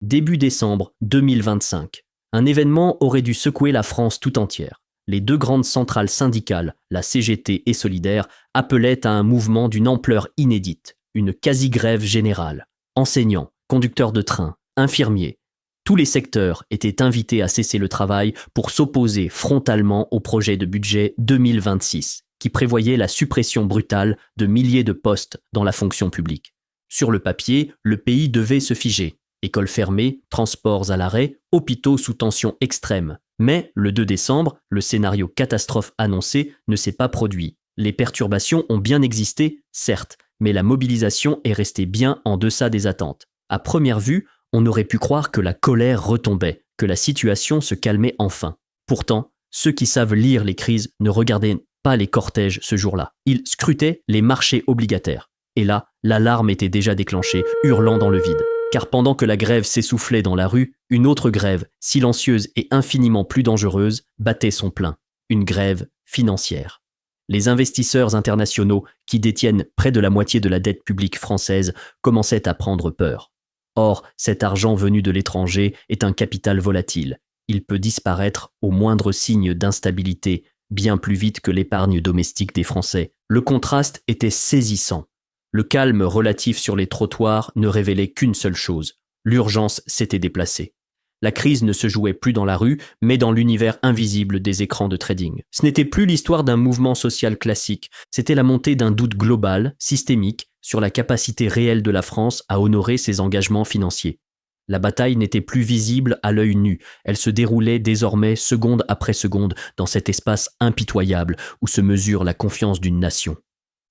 Début décembre 2025. Un événement aurait dû secouer la France tout entière. Les deux grandes centrales syndicales, la CGT et Solidaire, appelaient à un mouvement d'une ampleur inédite, une quasi-grève générale. Enseignants, conducteurs de train, infirmiers, tous les secteurs étaient invités à cesser le travail pour s'opposer frontalement au projet de budget 2026, qui prévoyait la suppression brutale de milliers de postes dans la fonction publique. Sur le papier, le pays devait se figer. Écoles fermées, transports à l'arrêt, hôpitaux sous tension extrême. Mais, le 2 décembre, le scénario catastrophe annoncé ne s'est pas produit. Les perturbations ont bien existé, certes, mais la mobilisation est restée bien en deçà des attentes. À première vue, on aurait pu croire que la colère retombait, que la situation se calmait enfin. Pourtant, ceux qui savent lire les crises ne regardaient pas les cortèges ce jour-là. Ils scrutaient les marchés obligataires. Et là, l'alarme était déjà déclenchée, hurlant dans le vide. Car pendant que la grève s'essoufflait dans la rue, une autre grève, silencieuse et infiniment plus dangereuse, battait son plein. Une grève financière. Les investisseurs internationaux, qui détiennent près de la moitié de la dette publique française, commençaient à prendre peur. Or, cet argent venu de l'étranger est un capital volatile. Il peut disparaître au moindre signe d'instabilité, bien plus vite que l'épargne domestique des Français. Le contraste était saisissant. Le calme relatif sur les trottoirs ne révélait qu'une seule chose. L'urgence s'était déplacée. La crise ne se jouait plus dans la rue, mais dans l'univers invisible des écrans de trading. Ce n'était plus l'histoire d'un mouvement social classique, c'était la montée d'un doute global, systémique, sur la capacité réelle de la France à honorer ses engagements financiers. La bataille n'était plus visible à l'œil nu, elle se déroulait désormais seconde après seconde dans cet espace impitoyable où se mesure la confiance d'une nation.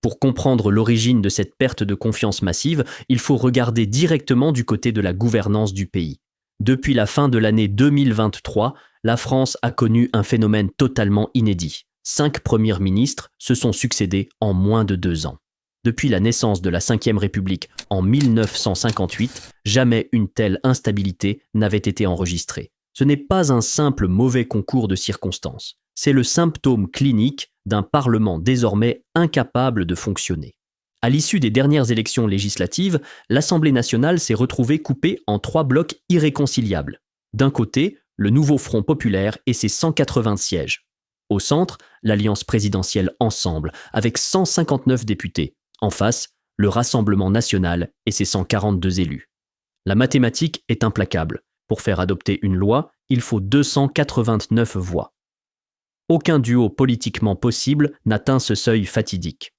Pour comprendre l'origine de cette perte de confiance massive, il faut regarder directement du côté de la gouvernance du pays. Depuis la fin de l'année 2023, la France a connu un phénomène totalement inédit. 5 premiers ministres se sont succédés en moins de 2 ans. Depuis la naissance de la Ve République en 1958, jamais une telle instabilité n'avait été enregistrée. Ce n'est pas un simple mauvais concours de circonstances. C'est le symptôme clinique d'un Parlement désormais incapable de fonctionner. À l'issue des dernières élections législatives, l'Assemblée nationale s'est retrouvée coupée en 3 blocs irréconciliables. D'un côté, le nouveau Front populaire et ses 180 sièges. Au centre, l'alliance présidentielle Ensemble, avec 159 députés. En face, le Rassemblement national et ses 142 élus. La mathématique est implacable. Pour faire adopter une loi, il faut 289 voix. Aucun duo politiquement possible n'atteint ce seuil fatidique.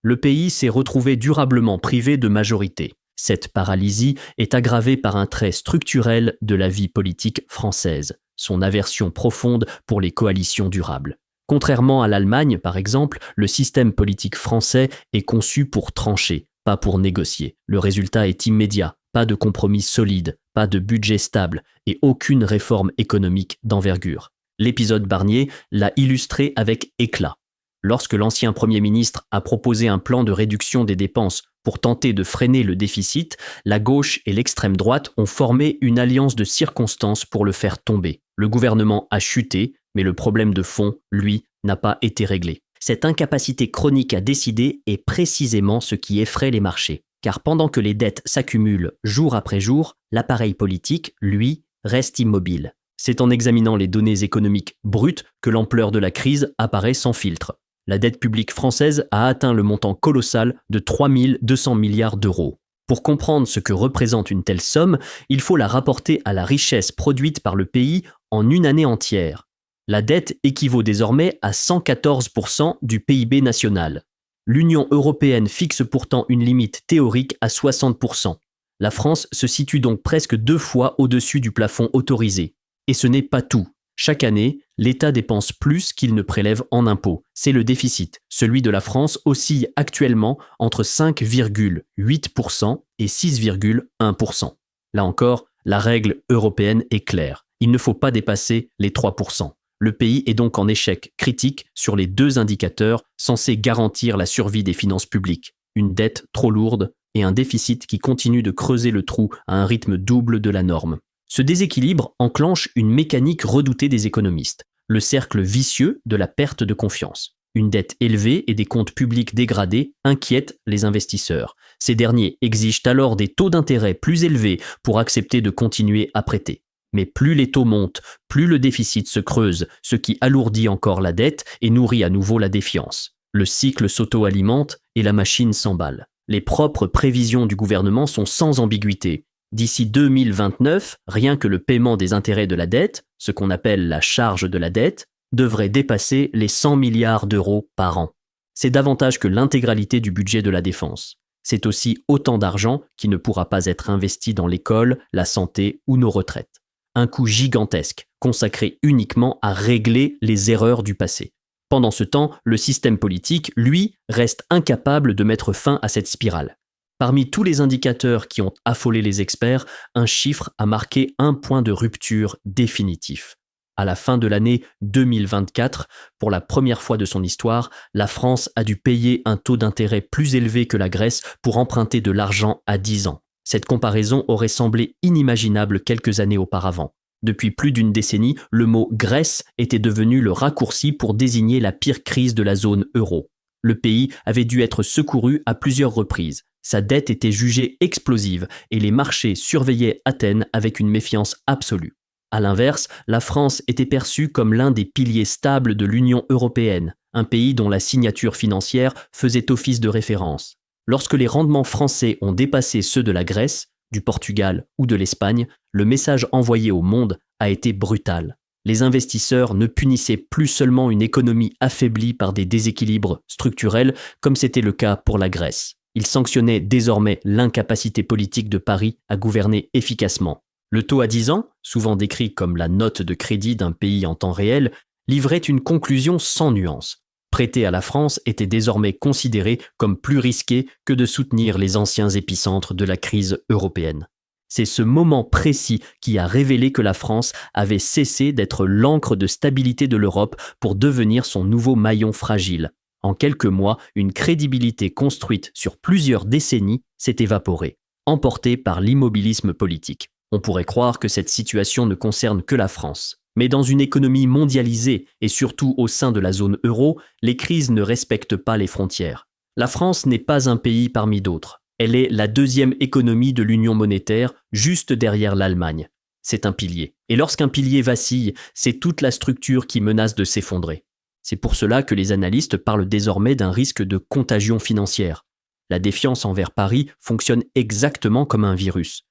Le pays s'est retrouvé durablement privé de majorité. Cette paralysie est aggravée par un trait structurel de la vie politique française, son aversion profonde pour les coalitions durables. Contrairement à l'Allemagne, par exemple, le système politique français est conçu pour trancher, pas pour négocier. Le résultat est immédiat, pas de compromis solide, pas de budget stable et aucune réforme économique d'envergure. L'épisode Barnier l'a illustré avec éclat. Lorsque l'ancien Premier ministre a proposé un plan de réduction des dépenses pour tenter de freiner le déficit, la gauche et l'extrême droite ont formé une alliance de circonstances pour le faire tomber. Le gouvernement a chuté, mais le problème de fond, lui, n'a pas été réglé. Cette incapacité chronique à décider est précisément ce qui effraie les marchés. Car pendant que les dettes s'accumulent jour après jour, l'appareil politique, lui, reste immobile. C'est en examinant les données économiques brutes que l'ampleur de la crise apparaît sans filtre. La dette publique française a atteint le montant colossal de 3 200 milliards d'euros. Pour comprendre ce que représente une telle somme, il faut la rapporter à la richesse produite par le pays en une année entière. La dette équivaut désormais à 114% du PIB national. L'Union européenne fixe pourtant une limite théorique à 60%. La France se situe donc presque 2 fois au-dessus du plafond autorisé. Et ce n'est pas tout. Chaque année, l'État dépense plus qu'il ne prélève en impôts. C'est le déficit. Celui de la France oscille actuellement entre 5,8% et 6,1%. Là encore, la règle européenne est claire. Il ne faut pas dépasser les 3%. Le pays est donc en échec critique sur les 2 indicateurs censés garantir la survie des finances publiques. Une dette trop lourde et un déficit qui continue de creuser le trou à un rythme double de la norme. Ce déséquilibre enclenche une mécanique redoutée des économistes, le cercle vicieux de la perte de confiance. Une dette élevée et des comptes publics dégradés inquiètent les investisseurs. Ces derniers exigent alors des taux d'intérêt plus élevés pour accepter de continuer à prêter. Mais plus les taux montent, plus le déficit se creuse, ce qui alourdit encore la dette et nourrit à nouveau la défiance. Le cycle s'auto-alimente et la machine s'emballe. Les propres prévisions du gouvernement sont sans ambiguïté. D'ici 2029, rien que le paiement des intérêts de la dette, ce qu'on appelle la charge de la dette, devrait dépasser les 100 milliards d'euros par an. C'est davantage que l'intégralité du budget de la défense. C'est aussi autant d'argent qui ne pourra pas être investi dans l'école, la santé ou nos retraites. Un coût gigantesque, consacré uniquement à régler les erreurs du passé. Pendant ce temps, le système politique, lui, reste incapable de mettre fin à cette spirale. Parmi tous les indicateurs qui ont affolé les experts, un chiffre a marqué un point de rupture définitif. À la fin de l'année 2024, pour la première fois de son histoire, la France a dû payer un taux d'intérêt plus élevé que la Grèce pour emprunter de l'argent à 10 ans. Cette comparaison aurait semblé inimaginable quelques années auparavant. Depuis plus d'une décennie, le mot « Grèce » était devenu le raccourci pour désigner la pire crise de la zone euro. Le pays avait dû être secouru à plusieurs reprises. Sa dette était jugée explosive et les marchés surveillaient Athènes avec une méfiance absolue. À l'inverse, la France était perçue comme l'un des piliers stables de l'Union européenne, un pays dont la signature financière faisait office de référence. Lorsque les rendements français ont dépassé ceux de la Grèce, du Portugal ou de l'Espagne, le message envoyé au monde a été brutal. Les investisseurs ne punissaient plus seulement une économie affaiblie par des déséquilibres structurels, comme c'était le cas pour la Grèce. Ils sanctionnaient désormais l'incapacité politique de Paris à gouverner efficacement. Le taux à 10 ans, souvent décrit comme la note de crédit d'un pays en temps réel, livrait une conclusion sans nuance. Prêter à la France était désormais considéré comme plus risqué que de soutenir les anciens épicentres de la crise européenne. C'est ce moment précis qui a révélé que la France avait cessé d'être l'ancre de stabilité de l'Europe pour devenir son nouveau maillon fragile. En quelques mois, une crédibilité construite sur plusieurs décennies s'est évaporée, emportée par l'immobilisme politique. On pourrait croire que cette situation ne concerne que la France. Mais dans une économie mondialisée et surtout au sein de la zone euro, les crises ne respectent pas les frontières. La France n'est pas un pays parmi d'autres. Elle est la deuxième économie de l'union monétaire, juste derrière l'Allemagne. C'est un pilier. Et lorsqu'un pilier vacille, c'est toute la structure qui menace de s'effondrer. C'est pour cela que les analystes parlent désormais d'un risque de contagion financière. La défiance envers Paris fonctionne exactement comme un virus.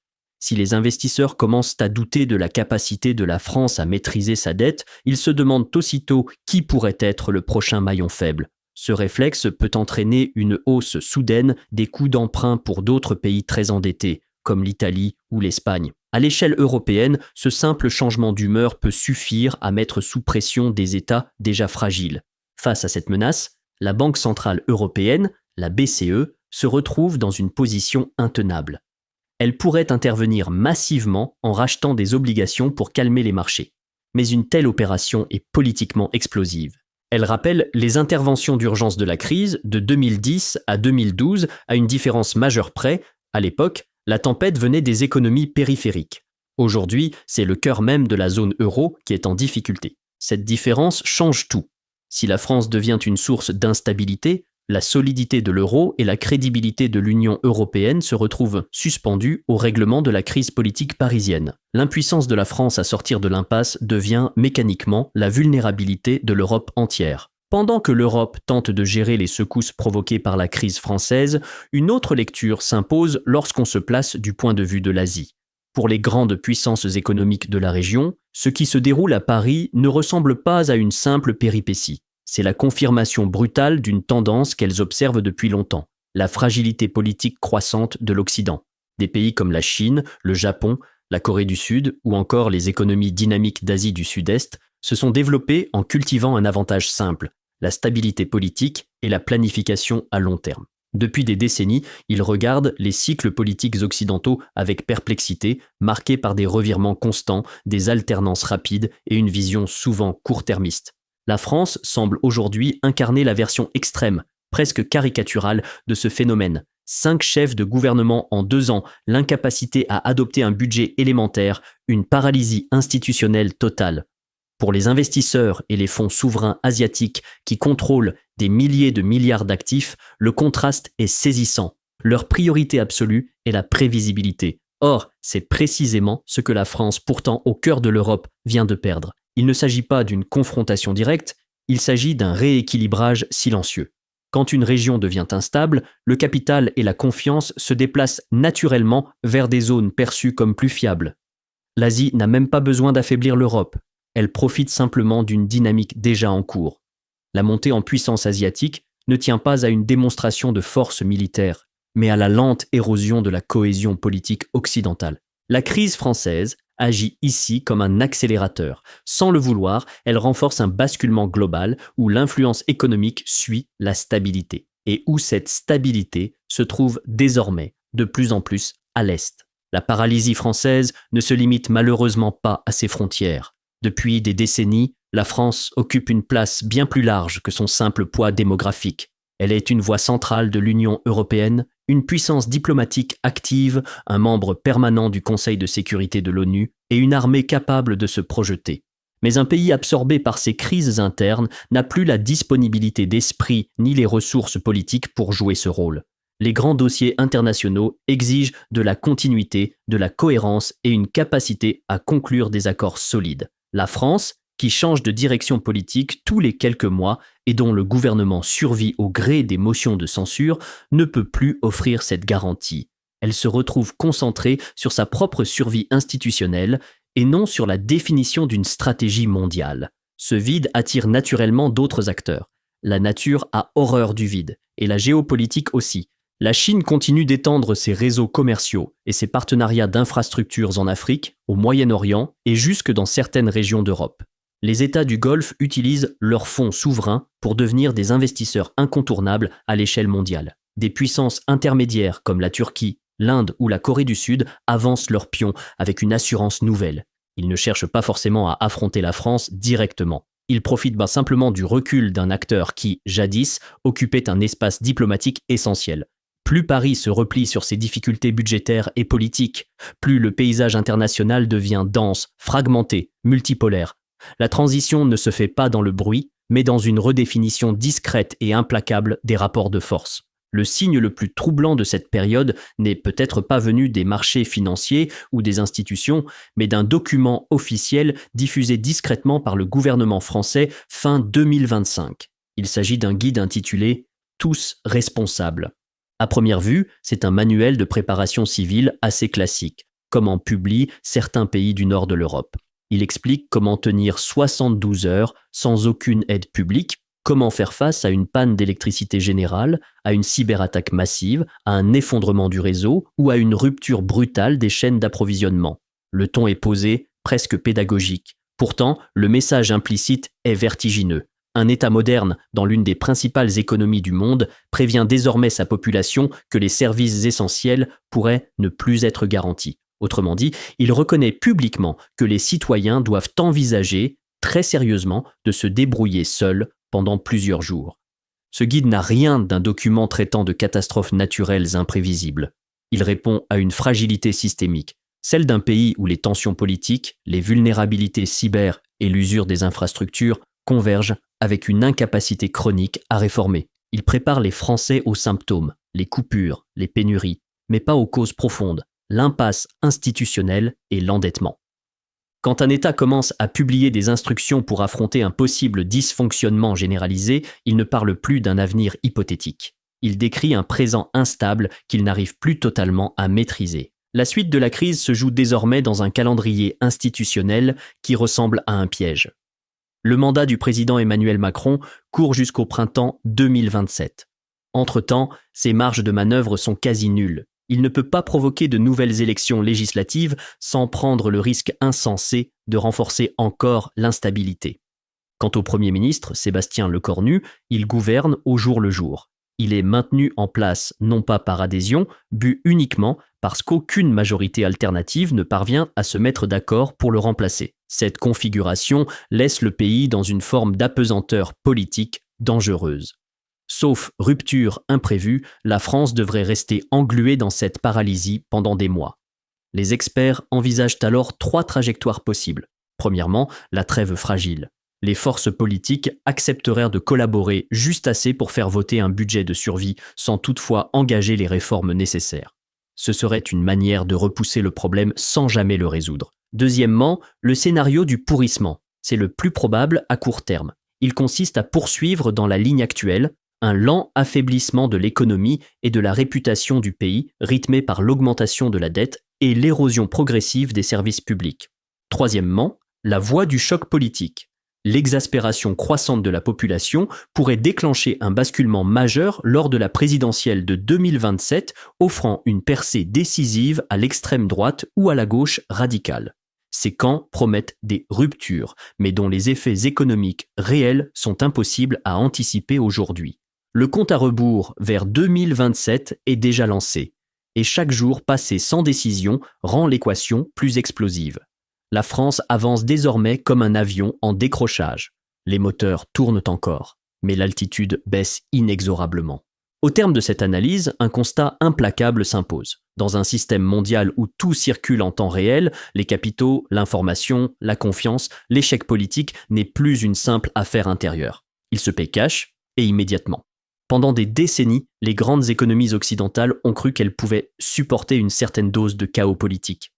Si les investisseurs commencent à douter de la capacité de la France à maîtriser sa dette, ils se demandent aussitôt qui pourrait être le prochain maillon faible. Ce réflexe peut entraîner une hausse soudaine des coûts d'emprunt pour d'autres pays très endettés, comme l'Italie ou l'Espagne. À l'échelle européenne, ce simple changement d'humeur peut suffire à mettre sous pression des États déjà fragiles. Face à cette menace, la Banque centrale européenne, la BCE, se retrouve dans une position intenable. Elle pourrait intervenir massivement en rachetant des obligations pour calmer les marchés. Mais une telle opération est politiquement explosive. Elle rappelle les interventions d'urgence de la crise de 2010 à 2012 à une différence majeure près. À l'époque, la tempête venait des économies périphériques. Aujourd'hui, c'est le cœur même de la zone euro qui est en difficulté. Cette différence change tout. Si la France devient une source d'instabilité, la solidité de l'euro et la crédibilité de l'Union européenne se retrouvent suspendues au règlement de la crise politique parisienne. L'impuissance de la France à sortir de l'impasse devient mécaniquement la vulnérabilité de l'Europe entière. Pendant que l'Europe tente de gérer les secousses provoquées par la crise française, une autre lecture s'impose lorsqu'on se place du point de vue de l'Asie. Pour les grandes puissances économiques de la région, ce qui se déroule à Paris ne ressemble pas à une simple péripétie. C'est la confirmation brutale d'une tendance qu'elles observent depuis longtemps, la fragilité politique croissante de l'Occident. Des pays comme la Chine, le Japon, la Corée du Sud ou encore les économies dynamiques d'Asie du Sud-Est se sont développées en cultivant un avantage simple, la stabilité politique et la planification à long terme. Depuis des décennies, ils regardent les cycles politiques occidentaux avec perplexité, marqués par des revirements constants, des alternances rapides et une vision souvent court-termiste. La France semble aujourd'hui incarner la version extrême, presque caricaturale, de ce phénomène. 5 chefs de gouvernement en 2 ans, l'incapacité à adopter un budget élémentaire, une paralysie institutionnelle totale. Pour les investisseurs et les fonds souverains asiatiques qui contrôlent des milliers de milliards d'actifs, le contraste est saisissant. Leur priorité absolue est la prévisibilité. Or, c'est précisément ce que la France, pourtant au cœur de l'Europe, vient de perdre. Il ne s'agit pas d'une confrontation directe, il s'agit d'un rééquilibrage silencieux. Quand une région devient instable, le capital et la confiance se déplacent naturellement vers des zones perçues comme plus fiables. L'Asie n'a même pas besoin d'affaiblir l'Europe. Elle profite simplement d'une dynamique déjà en cours. La montée en puissance asiatique ne tient pas à une démonstration de force militaire, mais à la lente érosion de la cohésion politique occidentale. La crise française agit ici comme un accélérateur. Sans le vouloir, elle renforce un basculement global où l'influence économique suit la stabilité, et où cette stabilité se trouve désormais de plus en plus à l'Est. La paralysie française ne se limite malheureusement pas à ses frontières. Depuis des décennies, la France occupe une place bien plus large que son simple poids démographique. Elle est une voix centrale de l'Union européenne, une puissance diplomatique active, un membre permanent du Conseil de sécurité de l'ONU et une armée capable de se projeter. Mais un pays absorbé par ses crises internes n'a plus la disponibilité d'esprit ni les ressources politiques pour jouer ce rôle. Les grands dossiers internationaux exigent de la continuité, de la cohérence et une capacité à conclure des accords solides. La France, qui change de direction politique tous les quelques mois et dont le gouvernement survit au gré des motions de censure, ne peut plus offrir cette garantie. Elle se retrouve concentrée sur sa propre survie institutionnelle et non sur la définition d'une stratégie mondiale. Ce vide attire naturellement d'autres acteurs. La nature a horreur du vide, et la géopolitique aussi. La Chine continue d'étendre ses réseaux commerciaux et ses partenariats d'infrastructures en Afrique, au Moyen-Orient et jusque dans certaines régions d'Europe. Les États du Golfe utilisent leurs fonds souverains pour devenir des investisseurs incontournables à l'échelle mondiale. Des puissances intermédiaires comme la Turquie, l'Inde ou la Corée du Sud avancent leurs pions avec une assurance nouvelle. Ils ne cherchent pas forcément à affronter la France directement. Ils profitent simplement du recul d'un acteur qui, jadis, occupait un espace diplomatique essentiel. Plus Paris se replie sur ses difficultés budgétaires et politiques, plus le paysage international devient dense, fragmenté, multipolaire. La transition ne se fait pas dans le bruit, mais dans une redéfinition discrète et implacable des rapports de force. Le signe le plus troublant de cette période n'est peut-être pas venu des marchés financiers ou des institutions, mais d'un document officiel diffusé discrètement par le gouvernement français fin 2025. Il s'agit d'un guide intitulé « Tous responsables ». À première vue, c'est un manuel de préparation civile assez classique, comme en publient certains pays du nord de l'Europe. Il explique comment tenir 72 heures sans aucune aide publique, comment faire face à une panne d'électricité générale, à une cyberattaque massive, à un effondrement du réseau ou à une rupture brutale des chaînes d'approvisionnement. Le ton est posé, presque pédagogique. Pourtant, le message implicite est vertigineux. Un État moderne, dans l'une des principales économies du monde, prévient désormais sa population que les services essentiels pourraient ne plus être garantis. Autrement dit, il reconnaît publiquement que les citoyens doivent envisager, très sérieusement, de se débrouiller seuls pendant plusieurs jours. Ce guide n'a rien d'un document traitant de catastrophes naturelles imprévisibles. Il répond à une fragilité systémique, celle d'un pays où les tensions politiques, les vulnérabilités cyber et l'usure des infrastructures convergent avec une incapacité chronique à réformer. Il prépare les Français aux symptômes, les coupures, les pénuries, mais pas aux causes profondes, l'impasse institutionnelle et l'endettement. Quand un État commence à publier des instructions pour affronter un possible dysfonctionnement généralisé, il ne parle plus d'un avenir hypothétique. Il décrit un présent instable qu'il n'arrive plus totalement à maîtriser. La suite de la crise se joue désormais dans un calendrier institutionnel qui ressemble à un piège. Le mandat du président Emmanuel Macron court jusqu'au printemps 2027. Entre-temps, ses marges de manœuvre sont quasi nulles. Il ne peut pas provoquer de nouvelles élections législatives sans prendre le risque insensé de renforcer encore l'instabilité. Quant au Premier ministre, Sébastien Lecornu, il gouverne au jour le jour. Il est maintenu en place non pas par adhésion, but uniquement parce qu'aucune majorité alternative ne parvient à se mettre d'accord pour le remplacer. Cette configuration laisse le pays dans une forme d'apesanteur politique dangereuse. Sauf rupture imprévue, la France devrait rester engluée dans cette paralysie pendant des mois. Les experts envisagent alors 3 trajectoires possibles. Premièrement, la trêve fragile. Les forces politiques acceptèrent de collaborer juste assez pour faire voter un budget de survie sans toutefois engager les réformes nécessaires. Ce serait une manière de repousser le problème sans jamais le résoudre. Deuxièmement, le scénario du pourrissement. C'est le plus probable à court terme. Il consiste à poursuivre dans la ligne actuelle un lent affaiblissement de l'économie et de la réputation du pays, rythmé par l'augmentation de la dette et l'érosion progressive des services publics. Troisièmement, la voie du choc politique. L'exaspération croissante de la population pourrait déclencher un basculement majeur lors de la présidentielle de 2027, offrant une percée décisive à l'extrême droite ou à la gauche radicale. Ces camps promettent des ruptures, mais dont les effets économiques réels sont impossibles à anticiper aujourd'hui. Le compte à rebours vers 2027 est déjà lancé, et chaque jour passé sans décision rend l'équation plus explosive. La France avance désormais comme un avion en décrochage. Les moteurs tournent encore, mais l'altitude baisse inexorablement. Au terme de cette analyse, un constat implacable s'impose. Dans un système mondial où tout circule en temps réel, les capitaux, l'information, la confiance, l'échec politique n'est plus une simple affaire intérieure. Il se paie cash et immédiatement. Pendant des décennies, les grandes économies occidentales ont cru qu'elles pouvaient supporter une certaine dose de chaos politique.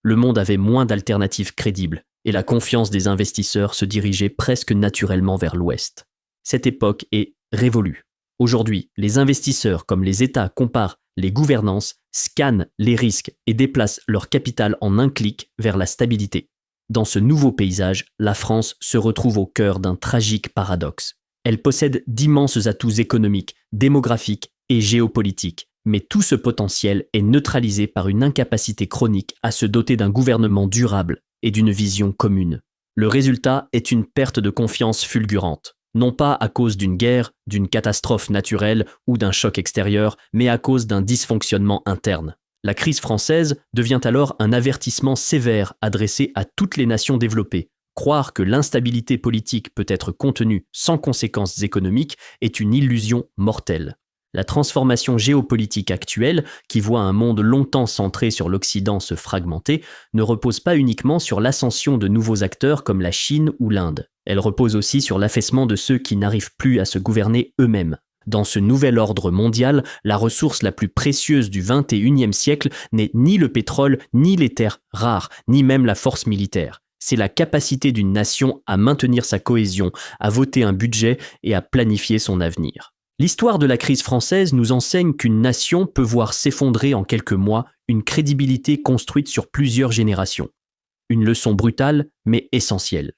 Le monde avait moins d'alternatives crédibles et la confiance des investisseurs se dirigeait presque naturellement vers l'Ouest. Cette époque est révolue. Aujourd'hui, les investisseurs comme les États comparent les gouvernances, scannent les risques et déplacent leur capital en un clic vers la stabilité. Dans ce nouveau paysage, la France se retrouve au cœur d'un tragique paradoxe. Elle possède d'immenses atouts économiques, démographiques et géopolitiques, mais tout ce potentiel est neutralisé par une incapacité chronique à se doter d'un gouvernement durable et d'une vision commune. Le résultat est une perte de confiance fulgurante, non pas à cause d'une guerre, d'une catastrophe naturelle ou d'un choc extérieur, mais à cause d'un dysfonctionnement interne. La crise française devient alors un avertissement sévère adressé à toutes les nations développées. Croire que l'instabilité politique peut être contenue sans conséquences économiques est une illusion mortelle. La transformation géopolitique actuelle, qui voit un monde longtemps centré sur l'Occident se fragmenter, ne repose pas uniquement sur l'ascension de nouveaux acteurs comme la Chine ou l'Inde. Elle repose aussi sur l'affaissement de ceux qui n'arrivent plus à se gouverner eux-mêmes. Dans ce nouvel ordre mondial, la ressource la plus précieuse du XXIe siècle n'est ni le pétrole, ni les terres rares, ni même la force militaire. C'est la capacité d'une nation à maintenir sa cohésion, à voter un budget et à planifier son avenir. L'histoire de la crise française nous enseigne qu'une nation peut voir s'effondrer en quelques mois une crédibilité construite sur plusieurs générations. Une leçon brutale, mais essentielle.